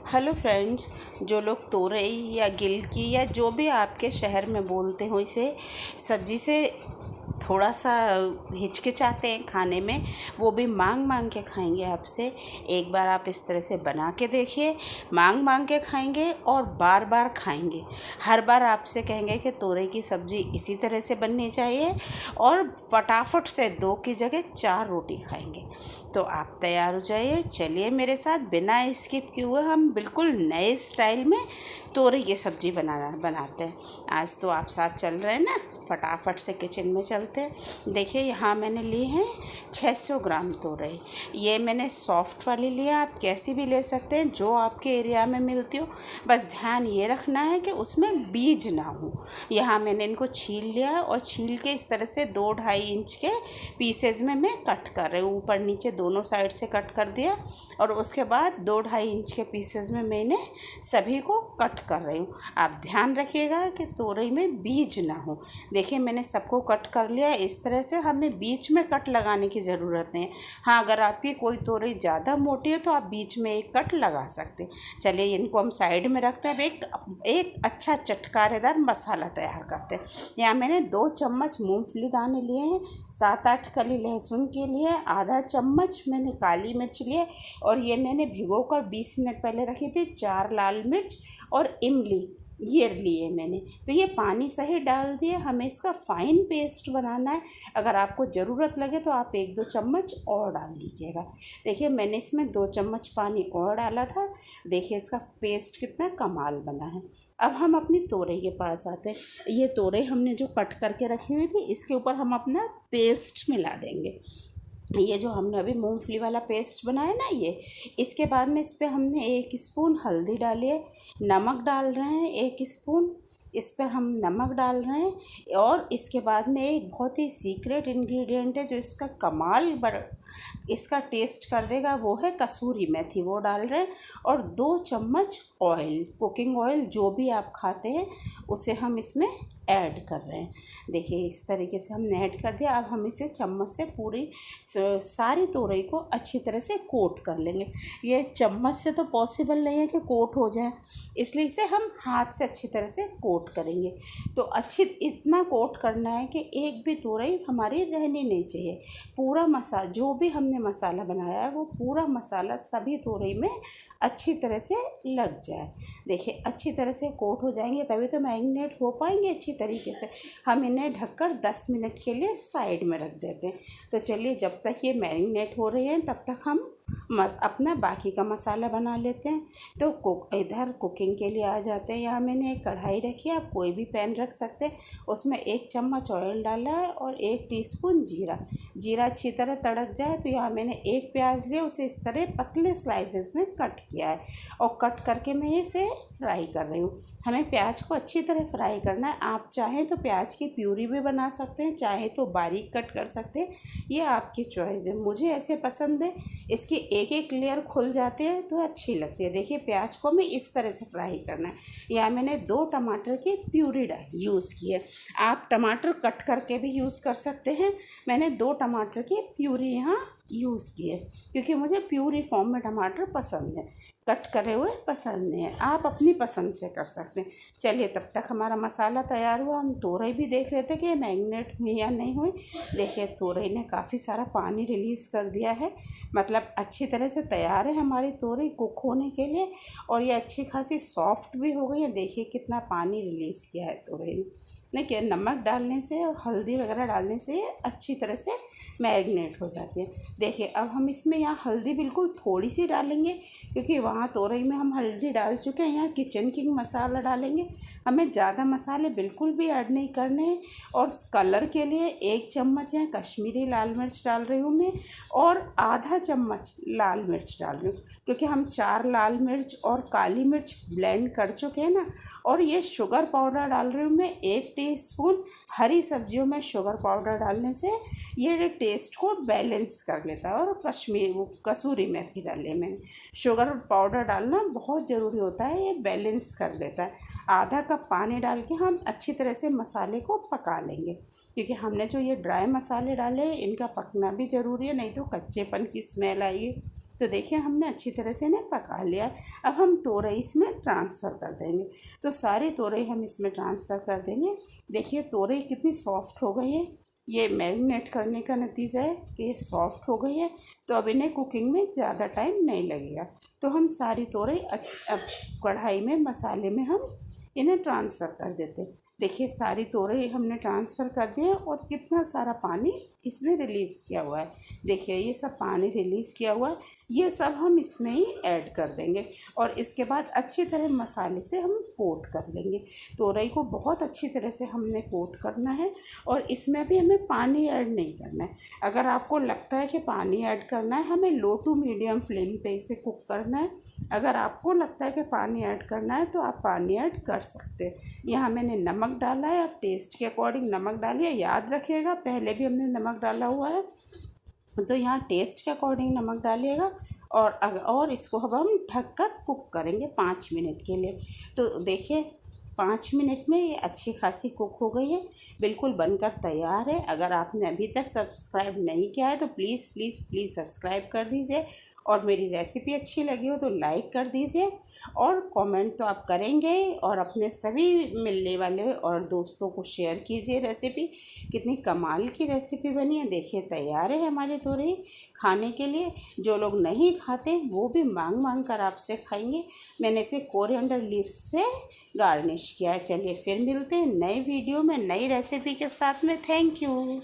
Hello friends, जो लोग तोरई या गिलकी या जो भी आपके शहर में बोलते हो, इसे सब्जी से थोड़ा सा हिचकिचाते हैं खाने में, वो भी मांग मांग के खाएंगे आपसे। एक बार आप इस तरह से बना के देखिए, मांग मांग के खाएंगे और बार बार खाएंगे। हर बार आपसे कहेंगे कि तोरई की सब्ज़ी इसी तरह से बननी चाहिए, और फटाफट से 2 की जगह 4 रोटी खाएंगे। तो आप तैयार हो जाइए, चलिए मेरे साथ बिना स्किप किए हुए हम बिल्कुल नए स्टाइल में तोरई की सब्ज़ी बनाते हैं। आज तो आप साथ चल रहे हैं ना, फटाफट से किचन में चलते हैं। देखिए, यहाँ मैंने लिए हैं 600 ग्राम तोरई। ये मैंने सॉफ्ट वाली लिया, आप कैसी भी ले सकते हैं जो आपके एरिया में मिलती हो। बस ध्यान ये रखना है कि उसमें बीज ना हो। यहाँ मैंने इनको छील लिया और छील के इस तरह से 2-2.5 इंच के पीसेज में मैं कट कर रही हूँ। ऊपर नीचे दोनों साइड से कट कर दिया, और उसके बाद 2-2.5 इंच के पीसेज में मैंने सभी को कट कर रही हूँ। आप ध्यान रखिएगा कि तोरई में बीज ना हो। देखिए, मैंने सबको कट कर लिया। इस तरह से हमें बीच में कट लगाने की ज़रूरत नहीं है। हाँ, अगर आपकी कोई तोरई ज़्यादा मोटी है तो आप बीच में एक कट लगा सकते हैं। चलिए, इनको हम साइड में रखते हैं। एक अच्छा चटकारेदार मसाला तैयार करते हैं। यहाँ मैंने 2 चम्मच मूंगफली दाने लिए हैं, 7-8 कली लहसुन के लिए, आधा चम्मच मैंने काली मिर्च लिए, और ये मैंने भिगोकर 20 मिनट पहले रखी थी। 4 लाल मिर्च और इमली ये लिए मैंने। तो ये पानी सही डाल दिए। हमें इसका फ़ाइन पेस्ट बनाना है। अगर आपको ज़रूरत लगे तो आप 1-2 चम्मच और डाल लीजिएगा। देखिए, मैंने इसमें 2 चम्मच पानी और डाला था। देखिए, इसका पेस्ट कितना कमाल बना है। अब हम अपनी तोरई के पास आते हैं। ये तोरई हमने जो कट करके रखी हुई थी, इसके ऊपर हम अपना पेस्ट मिला देंगे। ये जो हमने अभी मूंगफली वाला पेस्ट बनाया ना, ये इसके बाद में इस पर हमने 1 स्पून हल्दी डाली है, नमक डाल रहे हैं 1 स्पून, इस पर हम नमक डाल रहे हैं। और इसके बाद में एक बहुत ही सीक्रेट इंग्रेडिएंट है जो इसका टेस्ट कर देगा, वो है कसूरी मेथी, वो डाल रहे हैं। और 2 चम्मच ऑयल, कुकिंग ऑयल जो भी आप खाते हैं उसे हम इसमें ऐड कर रहे हैं। देखिए, इस तरीके से हमने ऐड कर दिया। अब हम इसे चम्मच से पूरी सारी तोरई को अच्छी तरह से कोट कर लेंगे। ये चम्मच से तो पॉसिबल नहीं है कि कोट हो जाए, इसलिए इसे हम हाथ से अच्छी तरह से कोट करेंगे। तो इतना कोट करना है कि एक भी तोरई हमारी रहनी नहीं चाहिए। पूरा जो भी हमने मसाला बनाया है वो पूरा मसाला सभी तोरई में अच्छी तरह से लग जाए। देखिए, अच्छी तरह से कोट हो जाएंगे तभी तो मैरिनेट हो पाएंगे अच्छी तरीके से। हम इन्हें ढककर 10 मिनट के लिए साइड में रख देते हैं। तो चलिए, जब तक ये मैरिनेट हो रही है तब तक हम अपना बाकी का मसाला बना लेते हैं। तो इधर कुकिंग के लिए आ जाते हैं। यहाँ मैंने एक कढ़ाई रखी है, आप कोई भी पैन रख सकते हैं। उसमें 1 चम्मच ऑयल डाला है और 1 टीस्पून जीरा अच्छी तरह तड़क जाए तो यहाँ मैंने 1 प्याज लिया, उसे इस तरह पतले स्लाइसेस में कट किया है, और कट करके मैं इसे फ्राई कर रही हूँ। हमें प्याज को अच्छी तरह फ्राई करना है। आप चाहें तो प्याज की प्यूरी भी बना सकते हैं, चाहे तो बारीक कट कर सकते हैं, ये आपकी चॉइस है। मुझे ऐसे पसंद है, इसकी एक लेयर खुल जाती है तो अच्छी लगती है। देखिए, प्याज को हमें इस तरह से फ्राई करना है। यहाँ मैंने 2 टमाटर की प्यूरी यूज़ की है। आप टमाटर कट करके भी यूज़ कर सकते हैं। मैंने 2 टमाटर की प्यूरी यहाँ यूज़ की है, क्योंकि मुझे प्यूरी फॉर्म में टमाटर पसंद है, कट करे हुए पसंद नहीं है। आप अपनी पसंद से कर सकते हैं। चलिए, तब तक हमारा मसाला तैयार हुआ। हम तोरई भी देख रहे थे कि मैरिनेट हुई या नहीं हुई। देखिए, तोरई ने काफ़ी सारा पानी रिलीज़ कर दिया है, मतलब अच्छी तरह से तैयार है हमारी तोरई कुक होने के लिए, और ये अच्छी खासी सॉफ्ट भी हो गई है। देखिए, कितना पानी रिलीज़ किया है तोरई ने। लेकिन नमक डालने से और हल्दी वगैरह डालने से अच्छी तरह से मैरिनेट हो जाती है। देखिए, अब हम इसमें यहाँ हल्दी बिल्कुल थोड़ी सी डालेंगे, क्योंकि वहाँ तोरई में हम हल्दी डाल चुके हैं। यहाँ किचन किंग मसाला डालेंगे। हमें ज़्यादा मसाले बिल्कुल भी ऐड नहीं करने हैं। और कलर के लिए 1 चम्मच है कश्मीरी लाल मिर्च डाल रही हूँ मैं, और आधा चम्मच लाल मिर्च डाल रही हूँ, क्योंकि हम 4 लाल मिर्च और काली मिर्च ब्लेंड कर चुके हैं ना। और ये शुगर पाउडर डाल रही हूँ मैं 1 टीस्पून। हरी सब्जियों में शुगर पाउडर डालने से ये टेस्ट को बैलेंस कर लेता है। और कसूरी मेथी डाली मैंने। शुगर पाउडर डालना बहुत ज़रूरी होता है, ये बैलेंस कर लेता है। आधा कप पानी डाल के हम अच्छी तरह से मसाले को पका लेंगे, क्योंकि हमने जो ये ड्राई मसाले डाले हैं इनका पकना भी ज़रूरी है, नहीं तो कच्चेपन की स्मेल आएगी। तो देखिए हमने अच्छी तरह से इन्हें पका लिया। अब हम तोरई इसमें ट्रांसफ़र कर देंगे। तो सारी तोरई हम इसमें ट्रांसफ़र कर देंगे। देखिए तोरई कितनी सॉफ्ट हो गई है, ये मैरिनेट करने का नतीजा है कि ये सॉफ्ट हो गई है। तो अब इन्हें कुकिंग में ज़्यादा टाइम नहीं लगेगा। तो हम सारी तोरई अब कढ़ाई में मसाले में हम इन्हें ट्रांसफ़र कर देते हैं। देखिए सारी तोरई हमने ट्रांसफ़र कर दिया और कितना सारा पानी इसने रिलीज़ किया हुआ है। देखिए ये सब पानी रिलीज़ किया हुआ है, ये सब हम इसमें ही ऐड कर देंगे और इसके बाद अच्छी तरह मसाले से हम कोट कर लेंगे। तोरई को बहुत अच्छी तरह से हमने कोट करना है और इसमें भी हमें पानी ऐड नहीं करना है। अगर आपको लगता है कि पानी ऐड करना है, हमें लो टू मीडियम फ्लेम पे इसे कुक करना है। अगर आपको लगता है कि पानी ऐड करना है तो आप पानी ऐड कर सकते हैं। यहाँ मैंने नमक डाला है, आप टेस्ट के अकॉर्डिंग नमक डालिए। याद रखिएगा पहले भी हमने नमक डाला हुआ है, तो यहाँ टेस्ट के अकॉर्डिंग नमक डालिएगा। और इसको अब हम ढक कर कुक करेंगे 5 मिनट के लिए। तो देखिए 5 मिनट में ये अच्छी खासी कुक हो गई है, बिल्कुल बनकर तैयार है। अगर आपने अभी तक सब्सक्राइब नहीं किया है तो प्लीज़ प्लीज़ प्लीज़ सब्सक्राइब कर दीजिए और मेरी रेसिपी अच्छी लगी हो तो लाइक कर दीजिए और कमेंट तो आप करेंगे और अपने सभी मिलने वाले और दोस्तों को शेयर कीजिए। रेसिपी कितनी कमाल की रेसिपी बनी है। देखिए तैयार है हमारे तोरई खाने के लिए। जो लोग नहीं खाते वो भी मांग मांग कर आपसे खाएंगे। मैंने इसे कोरिएंडर लीव्स से गार्निश किया है। चलिए फिर मिलते हैं नए वीडियो में नई रेसिपी के साथ में। Thank you.